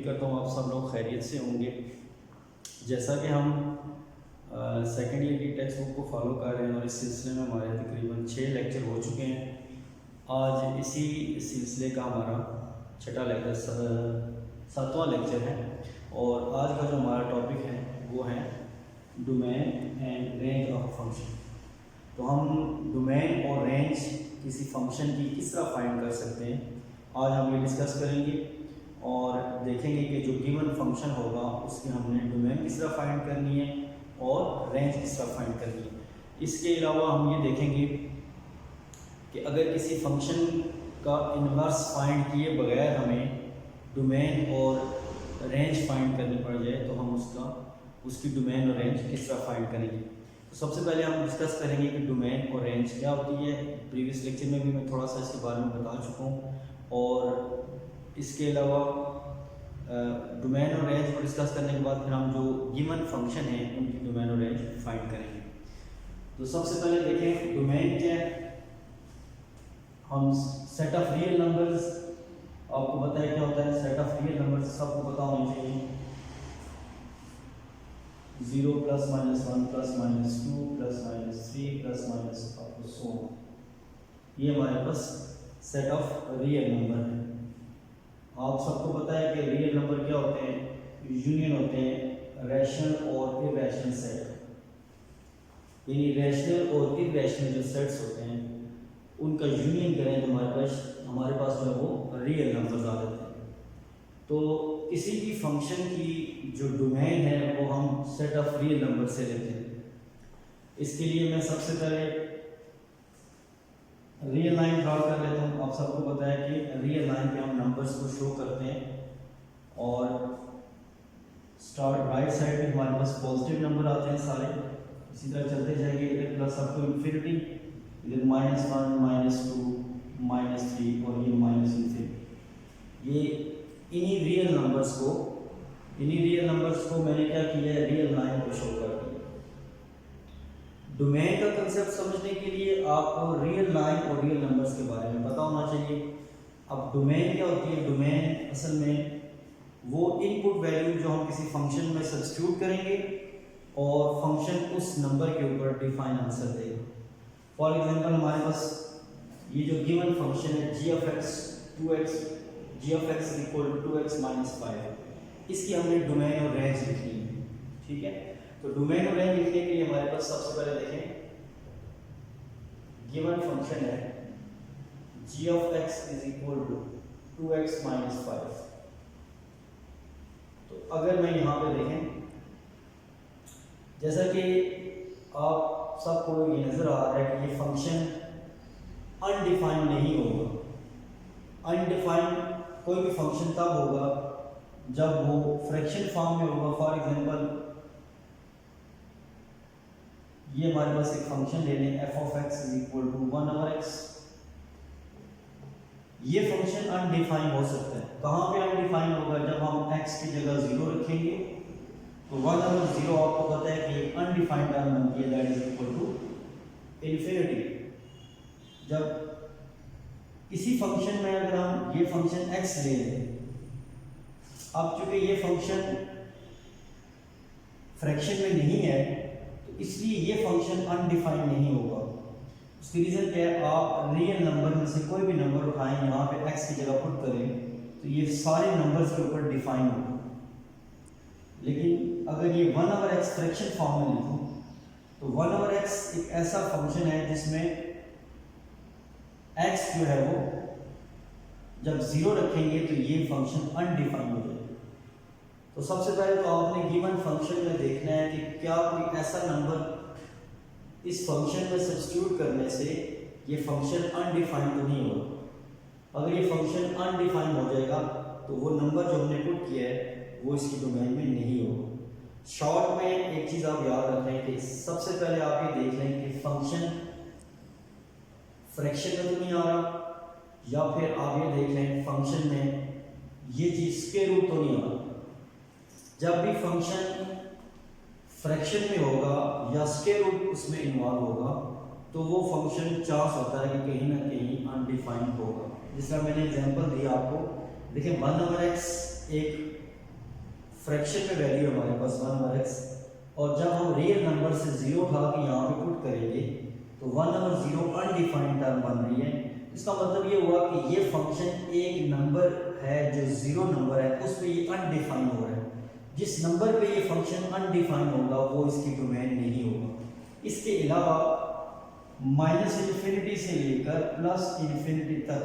करता हूँ आप सब लोग खैरियत से होंगे। जैसा कि हम सेकेंड ईयर की टेक्स्ट बुक को फॉलो कर रहे हैं और इस सिलसिले में हमारे तकरीबन 6 लेक्चर हो चुके हैं। आज इसी सिलसिले का हमारा छठा लेक्चर 7वां लेक्चर है और आज का जो हमारा टॉपिक है वो है domain and range of function. तो हम डोमेन और रेंज किसी फंक्शन की किस तरह फाइंड कर सकते हैं, आज हम ये डिस्कस करेंगे और देखेंगे कि जो गिवन फंक्शन होगा उसकी हमने डोमेन किस तरह फाइंड करनी है और रेंज किस तरह फाइंड करनी है। इसके अलावा हम ये देखेंगे कि अगर किसी फंक्शन का इन्वर्स फाइंड किए बगैर हमें डोमेन और रेंज फाइंड करनी पड़ जाए तो हम उसकी डोमेन और रेंज किस तरह फाइंड करेंगे। तो सबसे पहले हम डिस्कस करेंगे कि डोमेन और रेंज क्या होती है। प्रीवियस लेक्चर में भी मैं थोड़ा सा इसके बारे में बता चुका हूँ और इसके अलावा डोमेन और रेंज को डिस्कस करने के बाद फिर हम जो गिवन फंक्शन है उनकी डोमेन और रेंज फाइंड करेंगे। तो सबसे पहले देखें डोमेन क्या है। हम सेट ऑफ रियल नंबर्स, आपको पता है क्या होता है सेट ऑफ रियल नंबर्स, सबको पता होना चाहिए। 0 +- 1 +- 2 +- 3 +- up to so ये हमारे पास सेट ऑफ रियल नंबर है। आप सबको पता है कि रियल नंबर क्या होते हैं, यूनियन होते हैं रैशनल और इरैशनल सेट, यानी रैशनल और इरैशनल जो सेट्स होते हैं उनका यूनियन करें तो हमारे पास जो है वो रियल नंबर्स आ जाते हैं। तो किसी भी फंक्शन की जो डोमेन है वो हम सेट ऑफ रियल नंबर से लेते हैं। इसके लिए मैं सबसे पहले रियल लाइन ड्रॉ कर लेता हूँ। आप सबको पता है कि रियल लाइन पे हम नंबर्स को शो करते हैं और स्टार्ट राइट साइड पे हमारे पास पॉजिटिव नंबर आते हैं सारे, इसी तरह चलते जाएंगे इधर प्लस अप टू इन्फिनिटी, इधर -1 -2 -3 और ये -∞। ये इन्हीं रियल नंबर्स को मैंने क्या किया है, रियल लाइन को शो कर दिया। डोमेन का कंसेप्ट समझने के लिए आपको रियल लाइन और रियल नंबर्स के बारे में पता होना चाहिए। अब डोमेन क्या होती है, डोमेन असल में वो इनपुट वैल्यू जो हम किसी फंक्शन में सब्स्टिट्यूट करेंगे और फंक्शन उस नंबर के ऊपर डिफाइन आंसर देगा। फॉर एग्जांपल हमारे पास ये जो गिवन फंक्शन है g of x 2x = 2x - 5, इसकी हमने डोमेन और रेंज लिखनी है। ठीक है, तो डोमेन और रेंज लिखने के लिए हमारे पास सबसे पहले देखें गिवन फंक्शन है g of x = 2x - 5। तो अगर मैं यहाँ पे देखें, जैसा कि आप सबको ये नज़र आ रहा है कि ये फंक्शन अनडिफाइंड नहीं होगा। अनडिफाइंड कोई भी फंक्शन तब होगा जब वो फ्रैक्शन फॉर्म में होगा। फॉर एग्जांपल ये हमारे पास एक फंक्शन ले लें f of x = 1/x। ये फंक्शन अनडिफाइंड हो सकता है। कहाँ पे अनडिफाइंड होगा, जब हम x की जगह 0 रखेंगे तो 1/0 आपको पता है कि अनडिफाइंड टर्म बनती है, that is equal to infinity. जब इसी फंक्शन में अगर हम ये फंक्शन x ले लें, अब चूंकि ये फंक्शन फ्रैक्शन में नहीं है तो इसलिए ये फंक्शन अनडिफाइंड नहीं होगा। उसकी रीज़न क्या है, आप रियल नंबर में से कोई भी नंबर उठाएं, यहाँ पे x की जगह पुट करें तो ये सारे नंबर्स के ऊपर डिफाइन होगा। लेकिन अगर ये 1/x फ्रैक्शन फॉर्म में लिखूं तो 1/x एक ऐसा फंक्शन है जिसमें x जो है वो जब 0 रखेंगे तो ये फंक्शन अनडिफाइंड हो जाएगा। तो सबसे पहले तो आपने गिवन फंक्शन में देखना है कि क्या कोई ऐसा नंबर इस फंक्शन में सब्स्टिट्यूट करने से ये फंक्शन अनडिफाइंड तो नहीं होगा। अगर ये फंक्शन अनडिफाइंड हो जाएगा तो वो नंबर जो हमने पुट किया है वो इसकी डोमेन में नहीं होगा। शॉर्ट में एक चीज़ आप याद रखें कि सबसे पहले आप ये देख लें कि फंक्शन फ्रैक्शन में तो नहीं आ रहा, या फिर आप ये देख लें फंक्शन में ये चीज़ स्क्वायर रूट तो नहीं आ रहा। जब भी फंक्शन फ्रैक्शन में होगा या स्क्वायर रूट उसमें इन्वॉल्व होगा तो वो फंक्शन चांस होता है कि कहीं ना कहीं अनडिफाइंड होगा। जिस तरह मैंने एग्जांपल दिया आपको, देखिए 1/x एक फ्रैक्शन में वैल्यू हमारे पास 1/x, और जब हम रियल नंबर से 0 उठा के यहाँ पे पुट करेंगे तो 1/0 अनडिफाइंड टर्म बन रही है। इसका मतलब ये हुआ कि ये फंक्शन एक नंबर है जो 0 नंबर है उस पर ये अनडिफाइन हो रहा है। जिस नंबर पे ये फंक्शन अनडिफाइन होगा वो इसकी डोमेन नहीं होगा। इसके अलावा -∞ से लेकर +∞ तक,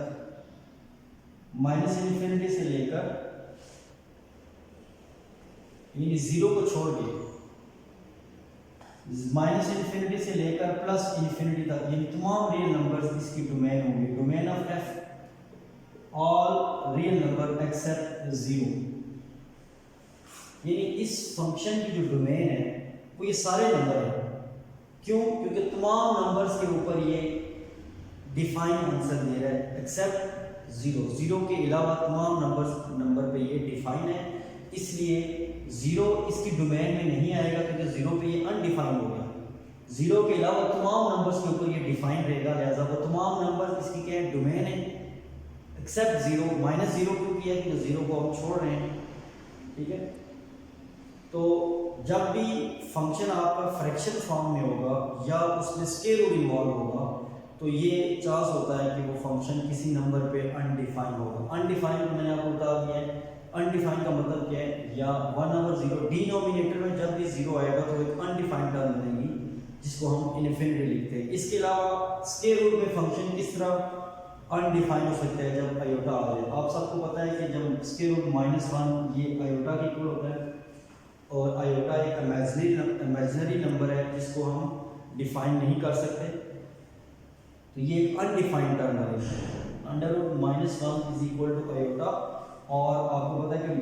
-∞ से लेकर यानी 0 को छोड़ के -∞ से लेकर +∞ तक यानी तमाम रियल नंबर्स इसकी डोमेन होंगे। Domain of f all real number except 0। यानी इस फंक्शन की जो डोमेन है वो ये सारे नंबर हैं। क्यों? क्योंकि तमाम नंबर्स के ऊपर ये डिफाइन आंसर दे रहा है एक्सेप्ट 0। 0 के अलावा तमाम नंबर पे ये डिफाइन है, इसलिए 0 इसकी डोमेन में नहीं आएगा क्योंकि 0 पे ये अनडिफाइन हो गया। 0 के अलावा तमाम नंबर्स के ऊपर ये डिफाइन रहेगा, लिहाजा वो तमाम नंबर्स इसकी क्या है, डोमेन है एक्सेप्ट 0। -0 क्यों किया? क्योंकि 0 को हम छोड़ रहे हैं, ठीक है। तो जब भी फंक्शन आपका फ्रैक्शन फॉर्म में होगा या उसमें स्केल रूट इन्वॉल्व होगा तो ये चांस होता है कि वो फंक्शन किसी नंबर पे अनडिफाइन होगा। अनडिफाइन तो मैंने आपको बता दिया है। अनडिफाइन का मतलब क्या है? या 1/0 डिनोमिनेटर में जब भी 0 आएगा तो एक अनडिफाइंड टर्म बनेगी जिसको हम इनफिनिटी लिखते हैं। इसके अलावा स्केल रूट में फंक्शन किस तरह अनडिफाइन हो सकता है? जब आयोटा आ जाए। आप सबको पता है कि जब स्केल रूट -1 ये आयोटा के इक्वल होता है और आयोटा एक इमेजिनरी नंबर है जिसको हम डिफाइन नहीं कर सकते, तो ये एक अनडिफाइंड टर्म बनेगा। √-1 इज इक्वल टू आयोटा, और आपको पता है कि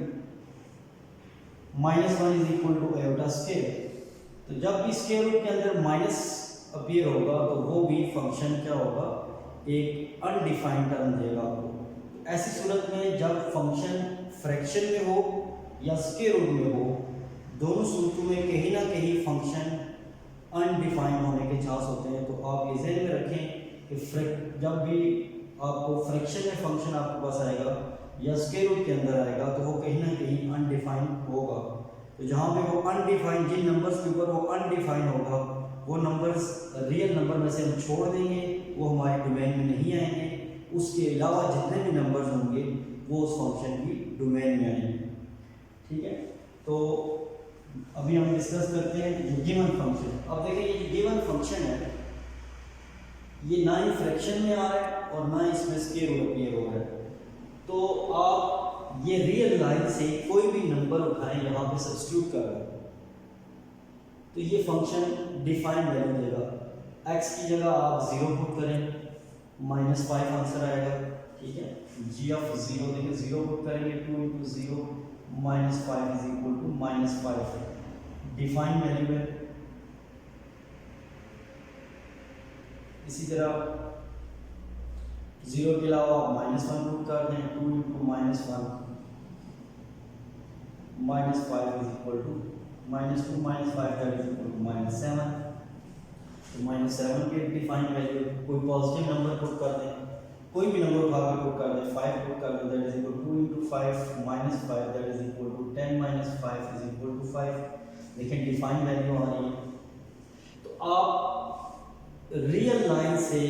-1 is equal to iota scale. तो जब भी स्केल रूट के अंदर माइनस अपीयर होगा तो वो भी फंक्शन क्या होगा, एक अनडिफाइंड टर्म देगा आपको। ऐसी सूरत में जब फंक्शन फ्रैक्शन में हो या स्केल रूट में हो, दोनों सूरतों में कहीं ना कहीं फंक्शन अनडिफाइन होने के चांस होते हैं। तो आप ये ध्यान में रखें कि जब भी आपको फ्रैक्शन में फंक्शन आपके पास आएगा या स्केल रूट के अंदर आएगा तो वो कहीं ना कहीं अनडिफाइन होगा। तो जहाँ पे वो अनडिफाइन, जिन नंबर्स के ऊपर वो अनडिफाइन होगा वो नंबर्स रियल नंबर में से हम छोड़ देंगे, वो हमारी डोमेन में नहीं आएंगे। उसके अलावा जितने भी नंबर्स होंगे वो उस फंक्शन की डोमेन में आएंगे, ठीक है। तो अभी हम डिस्कस करते हैं गिवन फंक्शन। अब देखिए ये गिवन फंक्शन है, ये ना ही फ्रैक्शन में आ रहा है और ना इसमें स्केल रूट अपीयर हो रहा है। तो आप ये रियल लाइन से कोई भी नंबर उठाएं, यहाँ पे सब्स्टिट्यूट कर रहे हैं तो ये फंक्शन डिफाइंड वैल्यू देगा। x की जगह आप 0 पुट करें, -5 आंसर आएगा, ठीक है। g ऑफ 0 देखिए 0 पुट करेंगे, 2 × 0 -5 is equal to -5 defined value है। इसी तरह 0 के अलावा आप -1 पुट कर दें, 2 × -1 -5 is equal to -2 -5 that is equal to -7। तो -7 के डिफाइंड वैल्यू, कोई पॉजिटिव नंबर पुट कर दें, कोई भी नंबर उठा के पुट कर दें, 5 पुट कर दें, that is equal to 2 × 5 -5 that is equal to 10 - 5 is equal to 5। देखिए डिफाइंड वैल्यू आ रही है। तो आप रियल लाइन से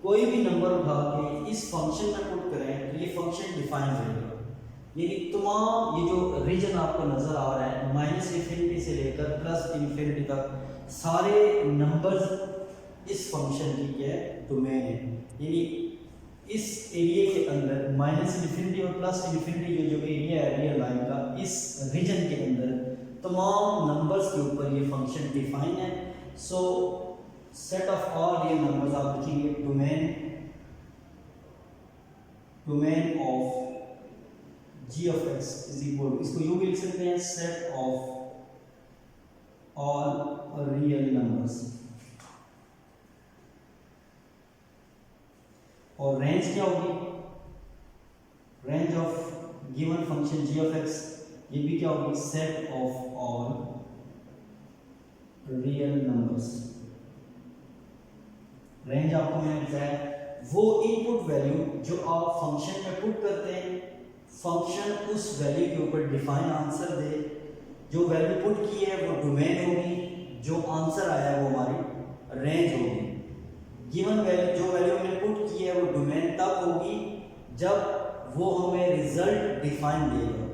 कोई भी नंबर उठा के इस फंक्शन में पुट करें तो ये फंक्शन डिफाइन रहेगा। यानी तमाम ये जो रीजन आपको नजर आ रहा है -∞ से लेकर +∞ तक सारे नंबर्स इस फंक्शन की क्या है, डोमेन है। यानी इस एरिया के अंदर -∞ और +∞ जो एरिया है रियल लाइन का, इस रीजन के अंदर तमाम नंबर्स के ऊपर ये फंक्शन डिफाइन है। So set of all real numbers आप लिखेंगे domain of g of x is equal to, इसको यूं भी लिख सकते हैं, set of all real numbers. और रेंज क्या होगी? Range of given function g of x, ये भी क्या होगी, set of all real numbers. Range आपको मैंने बताया वो इनपुट वैल्यू जो आप फंक्शन में पुट करते हैं फंक्शन उस वैल्यू के ऊपर डिफाइन आंसर दे, जो वैल्यू पुट की है वो डोमेन होगी, जो आंसर आया है वो हमारी रेंज होगी। गिवन वैल्यू, जो वैल्यू हमने पुट की है वो डोमेन तब होगी जब वो हमें रिजल्ट डिफाइन देगा।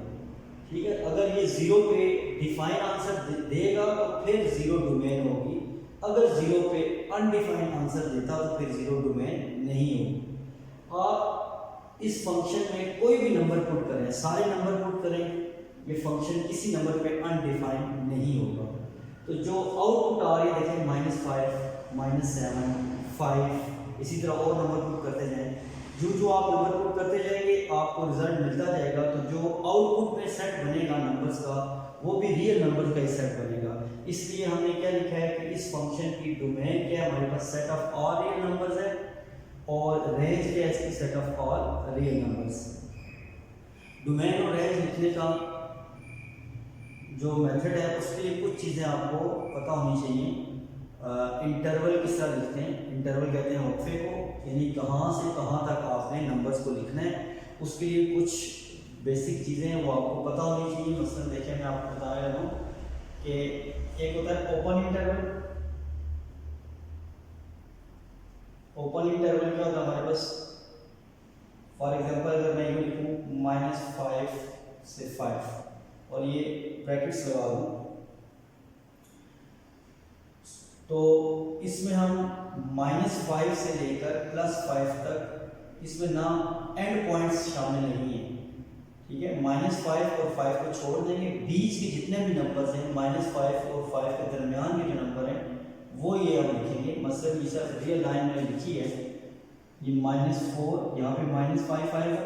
ठीक है, अगर ये 0 पे डिफाइन आंसर देगा तो फिर 0 डोमेन होगी, अगर 0 पे अनडिफाइंड आंसर देता तो फिर 0 डोमेन नहीं होगी। आप इस फंक्शन में कोई भी नंबर पुट करें, सारे नंबर पुट करें, ये फंक्शन किसी नंबर पे अनडिफाइंड नहीं होगा। तो जो आउटपुट आ रही है देखें -5, -7, 5, इसी तरह और नंबर पुट करते जाएं। जो आप नंबर पुट करते जाएंगे आपको रिजल्ट मिलता जाएगा। तो जो आउटपुट में सेट बनेगा नंबर्स का वो भी रियल नंबर का ही सेट बनेगा। इसलिए हमने क्या लिखा है कि इस फंक्शन की डोमेन क्या है, हमारे पास set of all real numbers है, और रेंज क्या है इसकी, set of all real numbers. Domain और रेंज लिखने का जो मेथड है उसके लिए कुछ चीज़ें आपको पता होनी चाहिए। इंटरवल किस तरह लिखते हैं, इंटरवल कहते हैं वक्फे को, यानी कहाँ से कहाँ तक आपने नंबर्स को लिखना है। उसके लिए कुछ बेसिक चीज़ें हैं वो आपको पता होनी चाहिए। मसलन देखिए मैं आपको बता रहा हूँ कि एक होता है ओपन इंटरवल। ओपन इंटरवल क्या होता है हमारे पास, फॉर एग्जांपल अगर मैं यूँ लिखूँ -5 से 5 और ये ब्रैकेट्स लगा दूँ, तो इसमें हम -5 से लेकर +5 तक इसमें ना एंड पॉइंट्स शामिल नहीं है। ठीक है, -5 और 5 को छोड़ देंगे, बीच के जितने भी नंबर्स हैं -5 और 5 के दरमियान के जो नंबर हैं वो ये हम लिखेंगे। मतलब ये सब रियल लाइन में लिखी है, ये -4, यहाँ पे -5 आएगा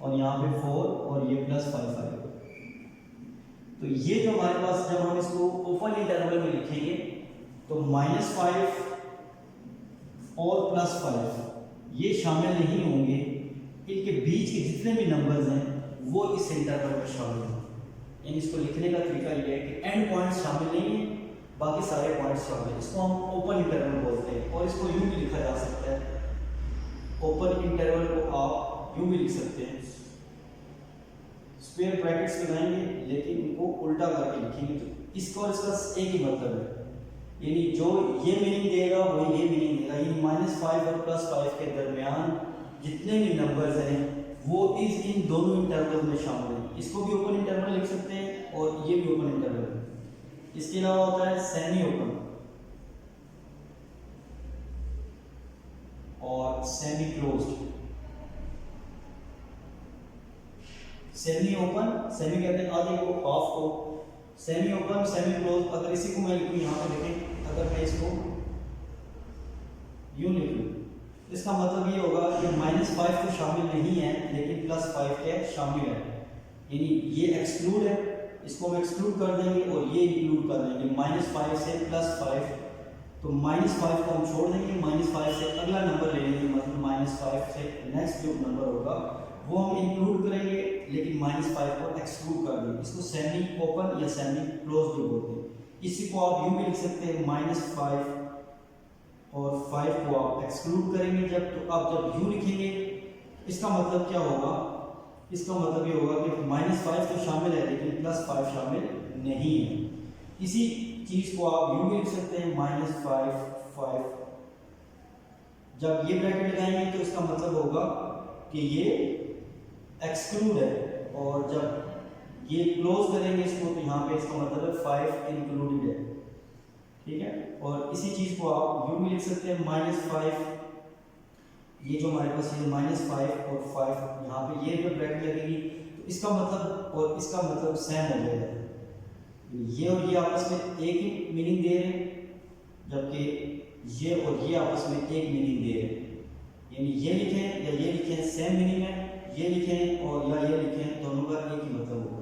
और यहाँ पे 4 और ये +5 आएगा। तो ये जो हमारे पास, जब हम इसको ओपन इंटरवल में लिखेंगे तो -5 और +5 ये शामिल नहीं होंगे, इनके बीच के जितने भी नंबर्स हैं वो इस इंटरवल में शामिल हैं। यानी इसको लिखने का तरीका ये है कि एंड पॉइंट्स शामिल नहीं है, बाकी सारे पॉइंट्स शामिल हैं। इसको हम ओपन इंटरवल बोलते हैं, और इसको यूँ भी लिखा जा सकता है, ओपन इंटरवल को आप यूँ भी लिख सकते हैं, स्क्वायर ब्रैकेट्स लगाएंगे लेकिन इनको उल्टा करके लिखेंगे, तो इसका और इसका एक ही मतलब है। यानी जो ये मीनिंग देगा वो ये मीनिंग देगा। यानी -5 और +5 के दरमियान जितने भी नंबर्स हैं वो इन दोनों इंटरवल में शामिल हैं। इसको भी ओपन इंटरवल लिख सकते हैं और ये भी ओपन इंटरवल है। इसके अलावा होता है सेमी ओपन और semi closed. Semi open, semi कहते हैं आधे को, हाफ को, सेमी ओपन, सेमी क्लोज। अगर इसी को मैं लिखूँ यहाँ पे देखें, अगर मैं इसको यूँ लिखूँ, इसका मतलब ये होगा कि -5 तो शामिल नहीं है लेकिन +5 के शामिल है। यानी ये एक्सक्लूड है, इसको हम एक्सक्लूड कर देंगे और ये इंक्लूड कर देंगे। -5 से +5, तो -5 को हम छोड़ देंगे, -5 से अगला नंबर ले लेंगे, मतलब -5 से नेक्स्ट जो नंबर होगा वो हम इंक्लूड करेंगे, लेकिन -5 को एक्सक्लूड कर देंगे। इसको सेमी ओपन या सेमी क्लोज भी बोलते हैं। इसी को आप यूँ भी लिख सकते हैं, -5 और 5 को आप एक्सक्लूड करेंगे जब, तो आप जब यूँ लिखेंगे इसका मतलब क्या होगा, इसका मतलब ये होगा कि -5 तो शामिल है लेकिन +5 शामिल नहीं है। इसी चीज़ को आप यूँ भी लिख सकते हैं, -5 5। जब ये ब्रैकेट लगाएंगे तो इसका मतलब होगा कि ये एक्सक्लूड है, और जब ये क्लोज करेंगे इसको तो यहाँ पे इसका मतलब है 5 इंक्लूडेड है। ठीक है, और इसी चीज़ को आप यूँ भी लिख सकते हैं, -5, ये जो हमारे पास ये -5 और 5 यहाँ पे ये जो ब्रैकेट लगेगी तो इसका मतलब और इसका मतलब सेम हो जाएगा। ये और ये आपस में एक ही मीनिंग दे रहे हैं, जबकि ये और ये आपस में एक मीनिंग दे रहे हैं। यानी ये लिखें या ये लिखें सेम मीनिंग है, ये लिखें और या ये लिखें दोनों का एक ही मतलब होगा।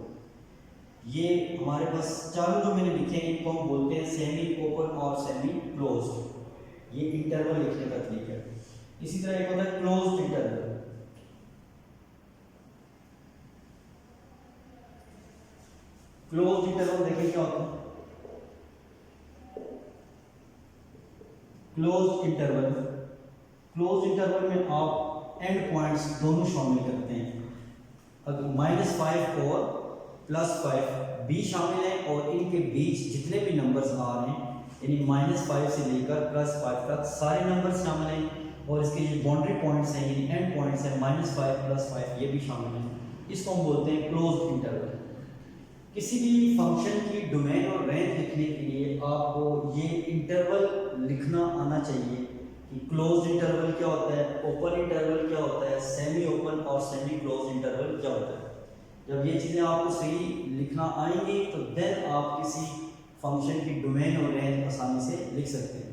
ये हमारे पास चारों जो मैंने लिखे हैं इनको हम बोलते हैं सेमी ओपन और सेमी क्लोज्ड। ये इंटरवल लिखने का तरीका है। इसी तरह एक होता है क्लोज्ड इंटरवल। क्लोज्ड इंटरवल देखिए क्या होता है। क्लोज्ड इंटरवल में आप एंड पॉइंट्स दोनों शामिल करते हैं। -5 और +5 भी शामिल हैं और इनके बीच जितने भी नंबर्स आ रहे हैं यानी -5 से लेकर +5 तक सारे नंबर्स शामिल हैं और इसके जो बाउंड्री पॉइंट्स हैं यानी एंड पॉइंट्स हैं -5 +5 ये भी शामिल हैं। इसको हम बोलते हैं क्लोज्ड इंटरवल। किसी भी फंक्शन की डोमेन और रेंज लिखने के लिए आपको ये इंटरवल लिखना आना चाहिए कि क्लोज्ड इंटरवल क्या होता है, ओपन इंटरवल क्या होता है, सेमी ओपन और सेमी क्लोज्ड इंटरवल क्या होता है। जब ये चीज़ें आपको सही लिखना आएंगी तो देन आप किसी फंक्शन की डोमेन और रेंज आसानी से लिख सकते हैं।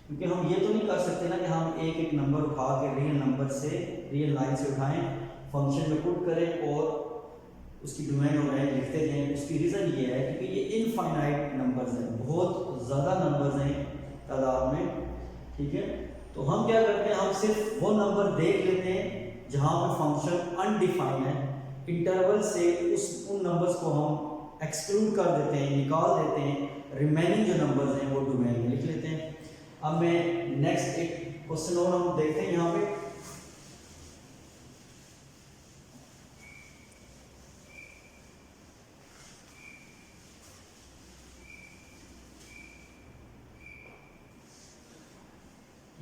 क्योंकि हम ये तो नहीं कर सकते ना कि हम एक एक नंबर उठा के रियल नंबर से रियल लाइन से उठाएं, फंक्शन में पुट करें और उसकी डोमेन और रेंज लिखते जाएं। उसकी रीज़न ये है क्योंकि ये इनफाइनाइट नंबर्स हैं, बहुत ज़्यादा नंबर्स हैं तादाद में, ठीक है। तो हम क्या करते हैं, हम सिर्फ वो नंबर देख लेते हैं जहाँ पर फंक्शन अनडिफाइंड है, इंटरवल से उन नंबर्स को हम एक्सक्लूड कर देते हैं, निकाल देते हैं, रिमेनिंग जो नंबर्स हैं वो डोमेन में लिख लेते हैं। अब मैं नेक्स्ट एक क्वेश्चन और हम देखते हैं यहाँ पे।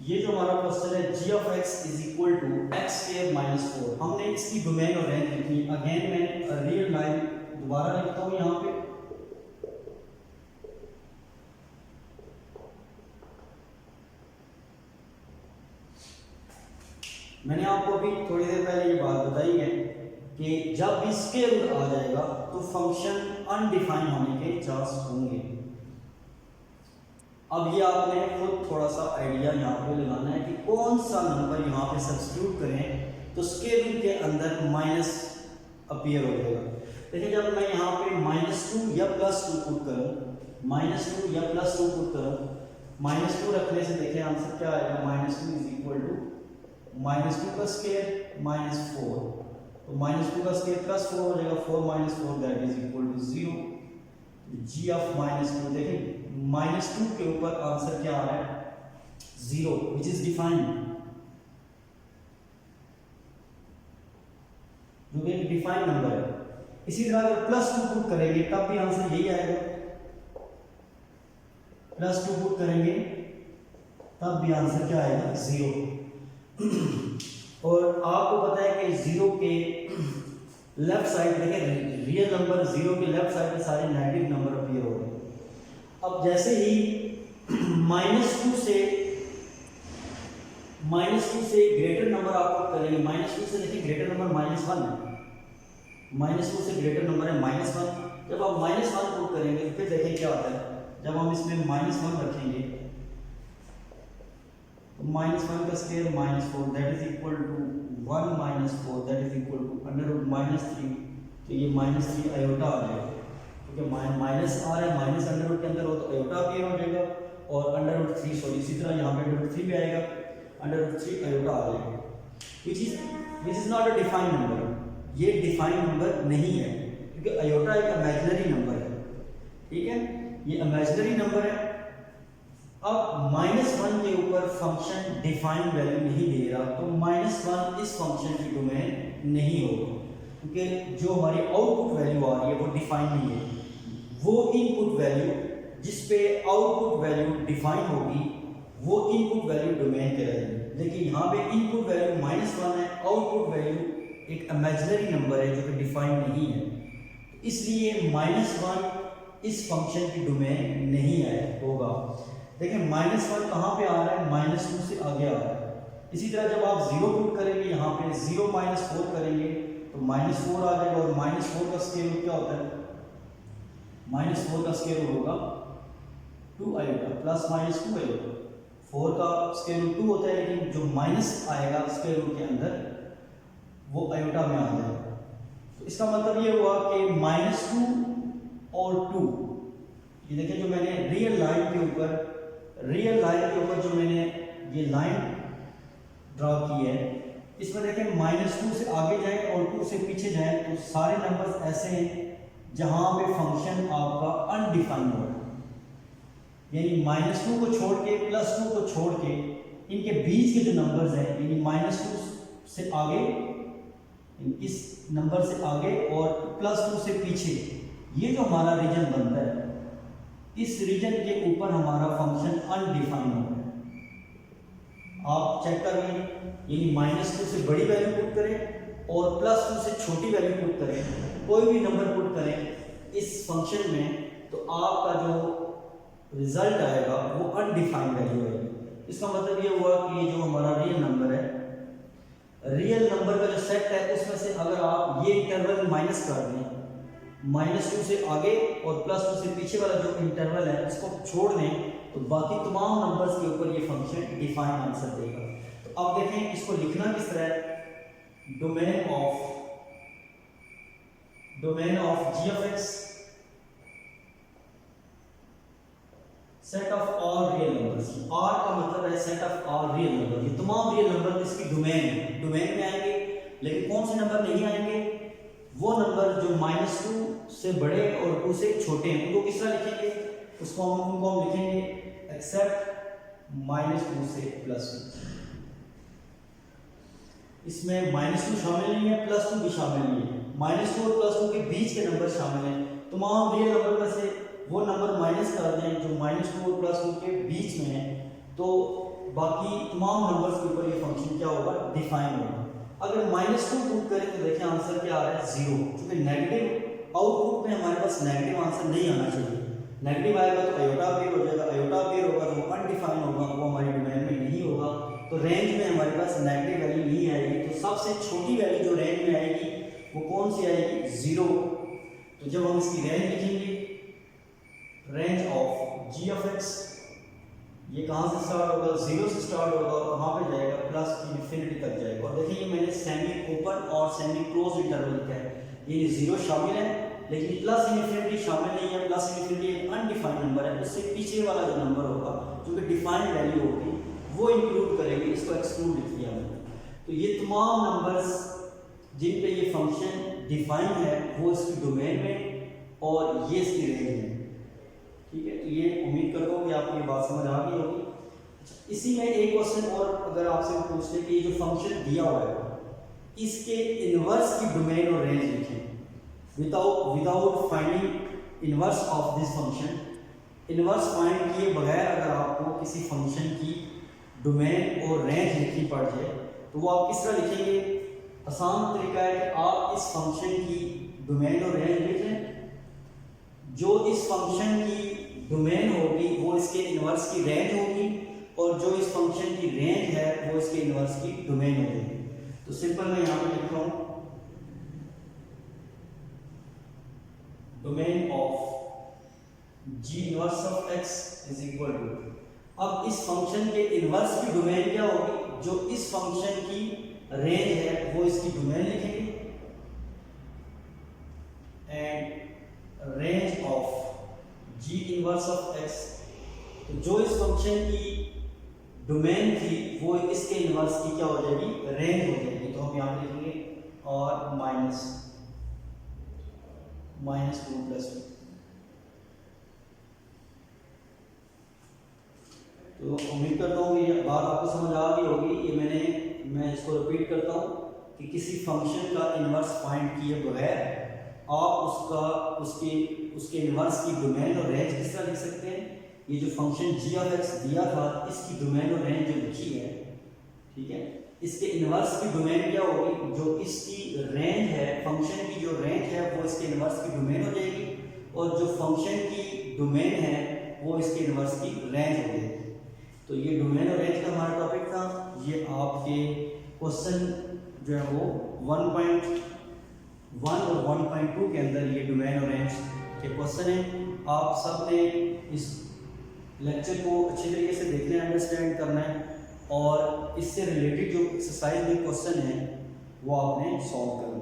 ये जो हमारा क्वेश्चन है g of x is equal to x square minus 4। हमने इसकी डोमेन और रेंज लिखनी है। अगेन मैं रियल लाइन दोबारा लिखता हूँ यहाँ पे। मैंने आपको अभी थोड़ी देर पहले ये बात बताई है कि जब भी स्क्वायर रूट आ जाएगा तो फंक्शन अनडिफाइन होने के चांस होंगे। अब ये आपने खुद थोड़ा सा आइडिया यहाँ पे लगाना है कि कौन सा नंबर यहाँ पे सब्स्टिट्यूट करें तो स्क्वायर रूट के अंदर माइनस अपीयर हो जाएगा। देखिए जब मैं यहाँ पे -2 या +2 पुट करूँ, -2 या +2 पुट करूँ, -2 रखने से देखिए आंसर क्या आएगा, -2 इज इक्वल टू -2 का स्क्वायर -4, तो -2 का स्क्वायर +4 हो जाएगा, 4 - 4 that is equal to 0। g of -2 देखिए -2 के ऊपर आंसर क्या आ रहा है, 0 विच इज डिफाइंड, जो कि एक डिफाइंड नंबर है। इसी तरह अगर +2 पुट करेंगे तब भी आंसर यही आएगा, +2 पुट करेंगे तब भी आंसर क्या आएगा, 0। और आपको पता है कि 0 के लेफ्ट साइड देखिए रियल नंबर 0 के लेफ्ट साइड में सारे नेगेटिव नंबर अपीयर हो रहे हैं। अब जैसे ही -2 से ग्रेटर नंबर आप पुट करेंगे, -2 से देखिए ग्रेटर नंबर -1 है, -2 से ग्रेटर नंबर है -1। जब आप -1 पुट करेंगे तो फिर देखिए क्या होता है, जब हम इसमें -1 रखेंगे तो -1 का square -4 that is equal to 1 - 4 that is equal to √-3, तो ये -3 आयोटा आ जाएगा, क्योंकि माइनस आ रहा है, माइनस अंडर रूट के अंदर हो तो आयोटा अपीयर हो जाएगा और √3 सॉरी इसी तरह यहाँ पे √3 भी आएगा, √3 आयोटा आ जाएगा, which is not a defined number. ये डिफाइंड नंबर नहीं है क्योंकि आयोटा एक इमेजिनरी नंबर है, ठीक है, ये इमेजिनरी नंबर है। अब -1 के ऊपर फंक्शन डिफाइंड वैल्यू नहीं दे रहा तो -1 इस फंक्शन की डोमेन नहीं होगा, क्योंकि जो हमारी आउटपुट वैल्यू आ रही है वो डिफाइंड नहीं है। वो इनपुट वैल्यू जिस पे आउटपुट वैल्यू डिफाइन होगी वो इनपुट वैल्यू डोमेन के रहेगी, लेकिन यहाँ पे इनपुट वैल्यू -1 है, आउटपुट वैल्यू एक इमेजिनरी नंबर है जो कि डिफाइन नहीं है, इसलिए -1 इस फंक्शन की डोमेन नहीं है होगा। देखिए -1 कहाँ पे आ रहा है, -2 से आगे आ रहा है। इसी तरह जब आप 0 पुट करेंगे यहाँ पे 0 - 4 करेंगे तो -4 आ जाएगा और -4 का स्क्वायर रूट क्या होता है, -4 का स्क्वायर रूट होगा 2 आएगा प्लस -2 आएगा, 4 का स्क्वायर रूट 2 होता है, लेकिन जो माइनस आएगा स्क्वायर रूट के अंदर वो आयोटा में आ जाएगा। तो इसका मतलब ये हुआ कि -2 और 2, ये देखिए जो मैंने रियल लाइन के ऊपर जो मैंने ये लाइन ड्रॉ की है, इसमें देखें -2 से आगे जाएं और 2 से पीछे जाएं तो सारे नंबर्स ऐसे हैं जहां पे फंक्शन आपका अनडिफाइंड हो, यानी -2 को छोड़ के +2 को छोड़ के इनके बीच के जो नंबर्स हैं यानी -2 से आगे इस नंबर से आगे और +2 से पीछे, ये जो हमारा रीजन बनता है, इस रीजन के ऊपर हमारा फंक्शन अनडिफाइंड होता है। आप चेक कर लें, यानी -2 से बड़ी वैल्यू पुट करें और +2 से छोटी वैल्यू पुट करें, कोई भी नंबर पुट करें इस फंक्शन में, तो आपका जो रिजल्ट आएगा वो अनडिफाइंड वैल्यू आएगी। इसका मतलब ये हुआ कि ये जो हमारा रियल नंबर है, रियल नंबर का जो सेट है उसमें से अगर आप ये इंटरवल माइनस कर दें, -2 से आगे और +2 से पीछे वाला जो इंटरवल है उसको छोड़ दें, तो बाकी तमाम नंबर्स के ऊपर ये फंक्शन डिफाइन आंसर देगा। तो अब देखें इसको लिखना किस तरह है, domain of g of x set of all real numbers. R का मतलब है set of all real number, ये तमाम रियल नंबर इसकी डोमेन है, डोमेन में आएंगे। लेकिन कौन से नंबर नहीं आएंगे, वो नंबर जो -2 से बड़े और 2 से छोटे हैं, उनको किस तरह लिखेंगे, उनको हम लिखेंगे एक्सेप्ट -2 से +2। इसमें -2 शामिल नहीं है, +2 भी शामिल नहीं है, -2 और +2 के बीच के नंबर शामिल हैं। तमाम रियल नंबर में से वो नंबर माइनस कर दें जो -2 और +2 के बीच में है, तो बाकी तमाम नंबर्स के ऊपर ये फंक्शन क्या होगा, डिफाइन होगा। अगर -2 पुट करें तो देखिए आंसर क्या आ रहा है, 0, क्योंकि नेगेटिव आउटपुट में हमारे पास नेगेटिव आंसर नहीं आना चाहिए। नेगेटिव आएगा तो आयोटा पेयर हो जाएगा, आयोटा पेयर होगा तो वो अनडिफाइन होगा, वो हमारी डोमेन में नहीं होगा, तो रेंज में हमारे पास नेगेटिव वैल्यू नहीं आएगी। तो सबसे छोटी वैल्यू जो रेंज में आएगी वो कौन सी आएगी, 0। तो जब हम इसकी रेंज लिखेंगे, range of g of x, ये कहाँ से स्टार्ट होगा, 0 से स्टार्ट होगा और कहाँ पे जाएगा, +∞ तक जाएगा। और देखिए ये मैंने सेमी ओपन और सेमी क्लोज इंटरवल लिखा है, ये 0 शामिल है लेकिन +∞ शामिल नहीं है। +∞ एक अनडिफाइंड नंबर है, उससे पीछे वाला जो नंबर होगा जो कि डिफाइंड वैल्यू होगी वो इंक्लूड करेंगे, इसको एक्सक्लूड लिख दिया हमने। तो ये तमाम नंबर्स जिन पे ये फंक्शन डिफाइंड है वो इसकी डोमेन में और ये इसकी रेंज में, ठीक है। तो ये उम्मीद करता हूँ कि आपको ये बात समझ आ गई होगी। अच्छा, इसी में एक क्वेश्चन और अगर आपसे पूछ ले कि ये जो फंक्शन दिया हुआ है इसके इनवर्स की डोमेन और रेंज लिखें without finding inverse of this function. Inverse find किए बगैर अगर आपको किसी फंक्शन की डोमेन और रेंज लिखनी पड़ जाए तो वो आप किस तरह लिखेंगे। आसान तरीका है कि आप इस फंक्शन की डोमेन और रेंज लिख लें, जो इस फंक्शन की डोमेन होगी वो इसके इनवर्स की रेंज होगी और जो इस फंक्शन की रेंज है वो इसके इनवर्स की डोमेन होगी। तो सिंपल मैं यहाँ पे लिख रहा हूँ domain of g inverse of x is equal to, अब इस फंक्शन के इनवर्स की डोमेन क्या होगी, जो इस फंक्शन की रेंज है वो इसकी डोमेन लिखेंगे and range of g inverse of x, तो जो इस फंक्शन की डोमेन थी वो इसके इनवर्स की क्या हो जाएगी, रेंज हो जाएगी। तो हम यहाँ पे लिखेंगे और -2 + 2। तो उम्मीद करता हूँ ये बात आपको समझ आ गई होगी। ये मैं इसको रिपीट करता हूँ कि किसी फंक्शन का इनवर्स फाइंड किए बगैर आप उसके इनवर्स की डोमेन और रेंज किस तरह लिख सकते हैं। ये जो फंक्शन जी ऑफ एक्स दिया था इसकी डोमेन और रेंज जो लिखी है, ठीक है, इसके इनवर्स की डोमेन क्या होगी, जो इसकी रेंज है, फंक्शन की जो रेंज है वो इसके इनवर्स की डोमेन हो जाएगी और जो फंक्शन की डोमेन है वो इसके इनवर्स की रेंज हो जाएगी। तो ये डोमेन और रेंज का हमारा टॉपिक था। ये आपके क्वेश्चन जो है वो 1.1 और 1.2 के अंदर ये डोमेन और रेंज के क्वेश्चन हैं। आप सब ने इस लेक्चर को अच्छे तरीके से देखना है, अंडरस्टैंड करना है और इससे रिलेटेड जो एक्सरसाइज में क्वेश्चन है वो आपने सॉल्व करना है।